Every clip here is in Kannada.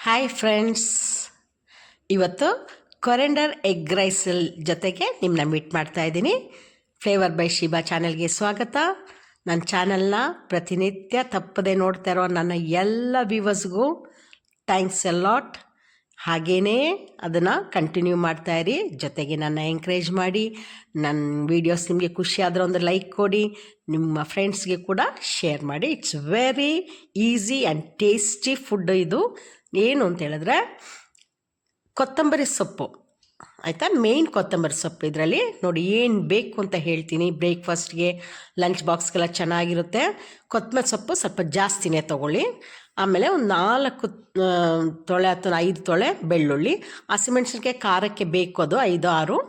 ಹಾಯ್ ಫ್ರೆಂಡ್ಸ್, ಇವತ್ತು ಕೊರೆಂಡರ್ ಎಗ್ ರೈಸ್ ಜೊತೆಗೆ ನಿಮ್ಮನ್ನ ಮೀಟ್ ಮಾಡ್ತಾ ಇದ್ದೀನಿ. ಫ್ಲೇವರ್ ಬೈ ಶಿಬಾ ಚಾನೆಲ್ಗೆ ಸ್ವಾಗತ. ನನ್ನ ಚಾನಲ್ನ ಪ್ರತಿನಿತ್ಯ ತಪ್ಪದೆ ನೋಡ್ತಾ ಇರೋ ನನ್ನ ಎಲ್ಲ ವ್ಯೂವರ್ಸ್ಗೂ ಥ್ಯಾಂಕ್ಸ್ ಎ ಲಾಟ್. ಹಾಗೆಯೇ ಅದನ್ನು ಕಂಟಿನ್ಯೂ ಮಾಡ್ತಾಯಿರಿ. ಜೊತೆಗೆ ನನ್ನ ಎಂಕರೇಜ್ ಮಾಡಿ, ನನ್ನ ವೀಡಿಯೋಸ್ ನಿಮಗೆ ಖುಷಿ ಆದರೆ ಒಂದು ಲೈಕ್ ಕೊಡಿ, ನಿಮ್ಮ ಫ್ರೆಂಡ್ಸ್ಗೆ ಕೂಡ ಶೇರ್ ಮಾಡಿ. It's very easy and tasty food. ಇದು ಏನು ಅಂತ ಹೇಳಿದ್ರೆ ಕೊತ್ತಂಬರಿ ಸೊಪ್ಪು, ಆಯಿತಾ? ಮೇಯ್ನ್ ಕೊತ್ತಂಬರಿ ಸೊಪ್ಪು. ಇದರಲ್ಲಿ ನೋಡಿ ಏನು ಬೇಕು ಅಂತ ಹೇಳ್ತೀನಿ. ಬ್ರೇಕ್ಫಾಸ್ಟ್ಗೆ, ಲಂಚ್ ಬಾಕ್ಸ್ಗೆಲ್ಲ ಚೆನ್ನಾಗಿರುತ್ತೆ. ಕೊತ್ತಂಬರಿ ಸೊಪ್ಪು ಸ್ವಲ್ಪ ಜಾಸ್ತಿನೇ ತೊಗೊಳ್ಳಿ. ಆಮೇಲೆ ಒಂದು 4 ತೊಳೆ ಅಥವಾ 5 ತೊಳೆ ಬೆಳ್ಳುಳ್ಳಿ, ಹಸಿಮೆಣ್ಸಿನ್ಕಾಯಿ ಖಾರಕ್ಕೆ ಬೇಕು ಅದು 5-6,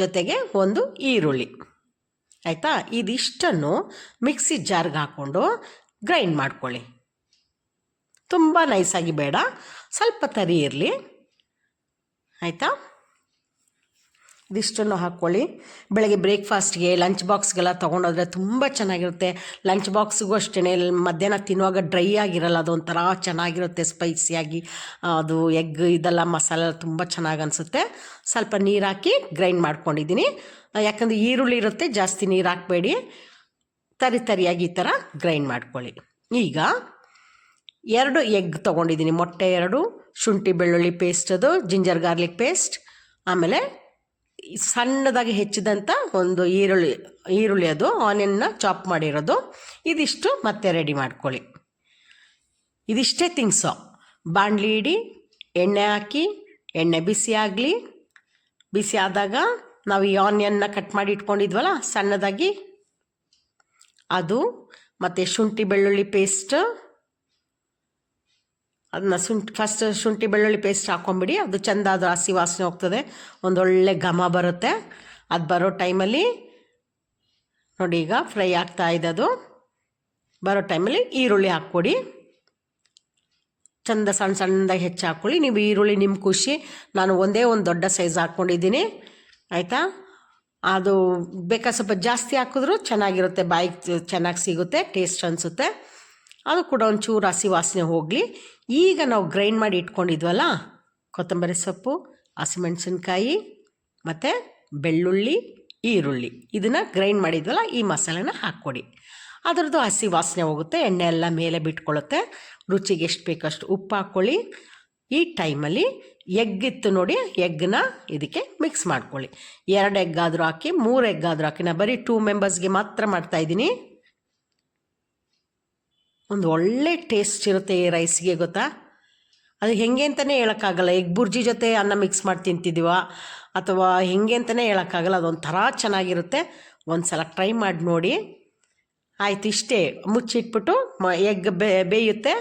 ಜೊತೆಗೆ ಒಂದು ಈರುಳ್ಳಿ, ಆಯಿತಾ? ಇದಿಷ್ಟನ್ನು ಮಿಕ್ಸಿ ಜಾರ್ಗೆ ಹಾಕ್ಕೊಂಡು ಗ್ರೈಂಡ್ ಮಾಡ್ಕೊಳ್ಳಿ. ತುಂಬ ನೈಸಾಗಿ ಬೇಡ, ಸ್ವಲ್ಪ ತರಿ ಇರಲಿ, ಆಯಿತಾ? ಇದಿಷ್ಟನ್ನು ಹಾಕ್ಕೊಳ್ಳಿ. ಬೆಳಗ್ಗೆ ಬ್ರೇಕ್ಫಾಸ್ಟ್ಗೆ, ಲಂಚ್ ಬಾಕ್ಸ್ಗೆಲ್ಲ ತೊಗೊಂಡೋದ್ರೆ ತುಂಬ ಚೆನ್ನಾಗಿರುತ್ತೆ. ಲಂಚ್ ಬಾಕ್ಸ್ಗೂ ಅಷ್ಟೇ, ಮಧ್ಯಾಹ್ನ ತಿನ್ನುವಾಗ ಡ್ರೈ ಆಗಿರಲ್ಲ, ಅದೊಂಥರ ಚೆನ್ನಾಗಿರುತ್ತೆ ಸ್ಪೈಸಿಯಾಗಿ. ಅದು ಎಗ್ ಇದೆಲ್ಲ ಮಸಾಲೆ ತುಂಬ ಚೆನ್ನಾಗಿ ಅನಿಸುತ್ತೆ. ಸ್ವಲ್ಪ ನೀರು ಹಾಕಿ ಗ್ರೈಂಡ್ ಮಾಡ್ಕೊಂಡಿದ್ದೀನಿ. ಯಾಕಂದರೆ ಈರುಳ್ಳಿ ಇರುತ್ತೆ, ಜಾಸ್ತಿ ನೀರು ಹಾಕಬೇಡಿ. ತರಿಯಾಗಿ ಈ ಥರ ಗ್ರೈಂಡ್ ಮಾಡ್ಕೊಳ್ಳಿ. ಈಗ 2 ಎಗ್ ತೊಗೊಂಡಿದ್ದೀನಿ, ಮೊಟ್ಟೆ 2, ಶುಂಠಿ ಬೆಳ್ಳುಳ್ಳಿ ಪೇಸ್ಟ್, ಅದು ಜಿಂಜರ್ ಗಾರ್ಲಿಕ್ ಪೇಸ್ಟ್, ಆಮೇಲೆ ಸಣ್ಣದಾಗಿ ಹೆಚ್ಚಿದಂಥ ಒಂದು ಈರುಳ್ಳಿ ಅದು ಆನಿಯನ್ನ ಚಾಪ್ ಮಾಡಿರೋದು. ಇದಿಷ್ಟು ಮತ್ತೆ ರೆಡಿ ಮಾಡ್ಕೊಳ್ಳಿ. ಇದಿಷ್ಟೇ ಥಿಂಗ್ಸು. ಬಾಣಲಿ ಇಡಿ, ಎಣ್ಣೆ ಹಾಕಿ, ಎಣ್ಣೆ ಬಿಸಿ ಆಗಲಿ. ಬಿಸಿ ಆದಾಗ ನಾವು ಈ ಆನಿಯನ್ನ ಕಟ್ ಮಾಡಿ ಇಟ್ಕೊಂಡಿದ್ವಲ್ಲ ಸಣ್ಣದಾಗಿ, ಅದು ಮತ್ತು ಶುಂಠಿ ಬೆಳ್ಳುಳ್ಳಿ ಪೇಸ್ಟ್, ಅದನ್ನ ಫಸ್ಟ್ ಶುಂಠಿ ಬೆಳ್ಳುಳ್ಳಿ ಪೇಸ್ಟ್ ಹಾಕ್ಕೊಂಬಿಡಿ. ಅದು ಚೆಂದ, ಅದು ಹಸಿ ವಾಸನೆ ಹೋಗ್ತದೆ, ಒಂದೊಳ್ಳೆ ಘಮ ಬರುತ್ತೆ. ಅದು ಬರೋ ಟೈಮಲ್ಲಿ ನೋಡಿ, ಈಗ ಫ್ರೈ ಆಗ್ತಾ ಇದೆ. ಅದು ಬರೋ ಟೈಮಲ್ಲಿ ಈರುಳ್ಳಿ ಹಾಕ್ಕೊಡಿ. ಚೆಂದ ಸಣ್ಣದಾಗಿ ಹೆಚ್ಚು ಹಾಕ್ಕೊಳ್ಳಿ. ನೀವು ಈರುಳ್ಳಿ ನಿಮ್ಮ ಖುಷಿ. ನಾನು ಒಂದೇ ಒಂದು ದೊಡ್ಡ ಸೈಜ್ ಹಾಕ್ಕೊಂಡಿದ್ದೀನಿ, ಆಯಿತಾ? ಅದು ಬೇಕಾದ್ರೆ ಸ್ವಲ್ಪ ಜಾಸ್ತಿ ಹಾಕಿದ್ರೂ ಚೆನ್ನಾಗಿರುತ್ತೆ, ಬಾಯಿಗೆ ಚೆನ್ನಾಗಿ ಸಿಗುತ್ತೆ, ಟೇಸ್ಟ್ ಅನಿಸುತ್ತೆ. ಅದು ಕೂಡ ಒಂಚೂರು ಹಸಿ ವಾಸನೆ ಹೋಗಲಿ. ಈಗ ನಾವು ಗ್ರೈಂಡ್ ಮಾಡಿ ಇಟ್ಕೊಂಡಿದ್ವಲ್ಲ ಕೊತ್ತಂಬರಿ ಸೊಪ್ಪು, ಹಸಿಮೆಣಸಿನ್ಕಾಯಿ ಮತ್ತು ಬೆಳ್ಳುಳ್ಳಿ, ಈರುಳ್ಳಿ, ಇದನ್ನು ಗ್ರೈಂಡ್ ಮಾಡಿದ್ವಲ್ಲ ಈ ಮಸಾಲೆನ ಹಾಕ್ಕೊಡಿ. ಅದರದ್ದು ಹಸಿ ವಾಸನೆ ಹೋಗುತ್ತೆ, ಎಣ್ಣೆ ಎಲ್ಲ ಮೇಲೆ ಬಿಟ್ಕೊಳ್ಳುತ್ತೆ. ರುಚಿಗೆ ಎಷ್ಟು ಬೇಕಷ್ಟು ಉಪ್ಪು ಹಾಕ್ಕೊಳ್ಳಿ. ಈ ಟೈಮಲ್ಲಿ ಎಗ್ ಇತ್ತು ನೋಡಿ, ಎಗ್ನ ಇದಕ್ಕೆ ಮಿಕ್ಸ್ ಮಾಡ್ಕೊಳ್ಳಿ. 2 ಎಗ್ ಆದರೂ ಹಾಕಿ, 3 ಎಗ್ ಆದರೂ ಹಾಕಿ. ನಾನು ಬರೀ 2 ಮೆಂಬರ್ಸ್ಗೆ ಮಾತ್ರ ಮಾಡ್ತಾಯಿದ್ದೀನಿ. ಒಂದು ಒಳ್ಳೆ ಟೇಸ್ಟ್ ಇರುತ್ತೆ ಈ ರೈಸ್ಗೆ, ಗೊತ್ತಾ? ಅದು ಹೆಂಗೆ ಅಂತಲೇ ಹೇಳೋಕ್ಕಾಗಲ್ಲ. ಎಗ್ ಬುರ್ಜಿ ಜೊತೆ ಅನ್ನ ಮಿಕ್ಸ್ ಮಾಡಿ ತಿಂತಿದ್ದೀವ ಅಥವಾ ಹೆಂಗೆ ಅಂತಲೇ ಹೇಳೋಕ್ಕಾಗಲ್ಲ. ಅದೊಂಥರ ಚೆನ್ನಾಗಿರುತ್ತೆ. ಒಂದು ಸಲ ಟ್ರೈ ಮಾಡಿ ನೋಡಿ. ಆಯ್ತು, ಇಷ್ಟೇ. ಮುಚ್ಚಿಟ್ಬಿಟ್ಟು ಎಗ್ ಬೇಯುತ್ತೆ.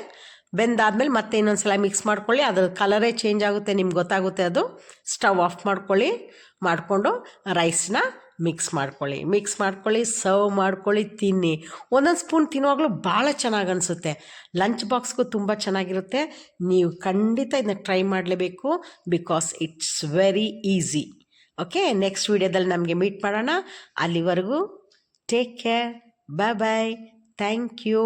ಬೆಂದಾದ್ಮೇಲೆ ಮತ್ತೆ ಇನ್ನೊಂದು ಸಲ ಮಿಕ್ಸ್ ಮಾಡ್ಕೊಳ್ಳಿ. ಅದ್ರ ಕಲರೇ ಚೇಂಜ್ ಆಗುತ್ತೆ, ನಿಮ್ಗೆ ಗೊತ್ತಾಗುತ್ತೆ. ಅದು ಸ್ಟವ್ ಆಫ್ ಮಾಡ್ಕೊಳ್ಳಿ. ಮಾಡಿಕೊಂಡು ರೈಸ್ನ ಮಿಕ್ಸ್ ಮಾಡ್ಕೊಳ್ಳಿ, ಸರ್ವ್ ಮಾಡ್ಕೊಳ್ಳಿ, ತಿನ್ನಿ. ಒಂದೊಂದು ಸ್ಪೂನ್ ತಿನ್ನುವಾಗಲೂ ಭಾಳ ಚೆನ್ನಾಗಿ ಅನಿಸುತ್ತೆ. ಲಂಚ್ ಬಾಕ್ಸ್ಗೂ ತುಂಬ ಚೆನ್ನಾಗಿರುತ್ತೆ. ನೀವು ಖಂಡಿತ ಇದನ್ನ ಟ್ರೈ ಮಾಡಲೇಬೇಕು, because it's very easy. Okay, next ವೀಡಿಯೋದಲ್ಲಿ ನಮಗೆ ಮೀಟ್ ಮಾಡೋಣ. ಅಲ್ಲಿವರೆಗೂ take care, bye bye, thank you.